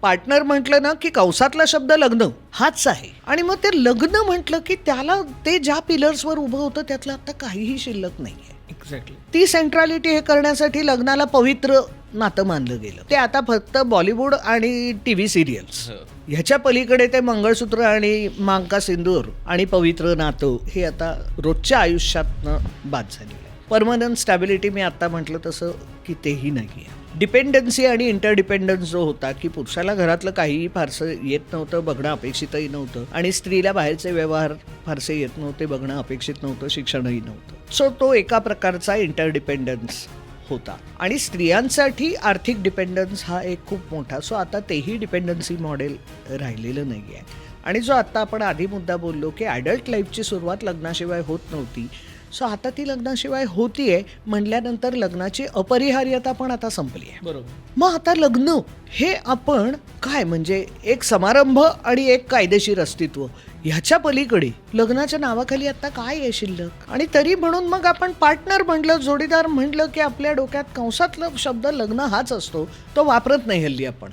Partner म्हटलं ना की कंसातला शब्द लग्न हाच आहे. आणि मग ते लग्न म्हटलं की त्याला ते ज्या पिलर्सवर उभं होतं त्यातलं आता काहीही शिल्लक नाहीये. एक्झॅक्टली. ती सेंट्रॅलिटी हे करण्यासाठी लग्नाला पवित्र नातं मानलं गेलं. ते आता फक्त बॉलिवूड आणि टीव्ही सिरियल्स ह्याच्या पलीकडे ते मंगळसूत्र आणि मांग का सिंदूर आणि पवित्र नातं हे आता रोजच्या आयुष्यातनं बाद झालेलं आहे. परमनंट स्टॅबिलिटी मी आता म्हटलं तसं की तेही नाही आहे. डिपेंडन्सी आणि इंटरडिपेंडन्स जो होता की पुरुषाला घरातलं काहीही फारसं येत नव्हतं, बघणं अपेक्षितही नव्हतं आणि स्त्रीला बाहेरचे व्यवहार फारसे येत नव्हते, बघणं अपेक्षित नव्हतं, शिक्षणही नव्हतं. सो तो एका प्रकारचा इंटरडिपेंडन्स होता. आणि स्त्रियांसाठी आर्थिक डिपेंडन्स हा एक खूप मोठा. सो आता तेही डिपेंडन्सी मॉडेल राहिलेलं नाही आहे. आणि जो आत्ता आपण आधी मुद्दा बोललो की ॲडल्ट लाईफची सुरुवात लग्नाशिवाय होत नव्हती, सो आता ती लग्नाशिवाय होतीये म्हटल्यानंतर लग्नाची अपरिहार्यता पण आता संपली आहे. बरोबर. मग आता लग्न हे आपण काय म्हणजे एक समारंभ आणि एक कायदेशीर अस्तित्व ह्याच्या पलीकडे लग्नाच्या नावाखाली आता काय आहे शिल्लक. आणि तरी म्हणून मग आपण पार्टनर म्हटलं, जोडीदार म्हटलं की आपल्या डोक्यात कंसातला शब्द लग्न हाच असतो, तो वापरत नाही हल्ली आपण.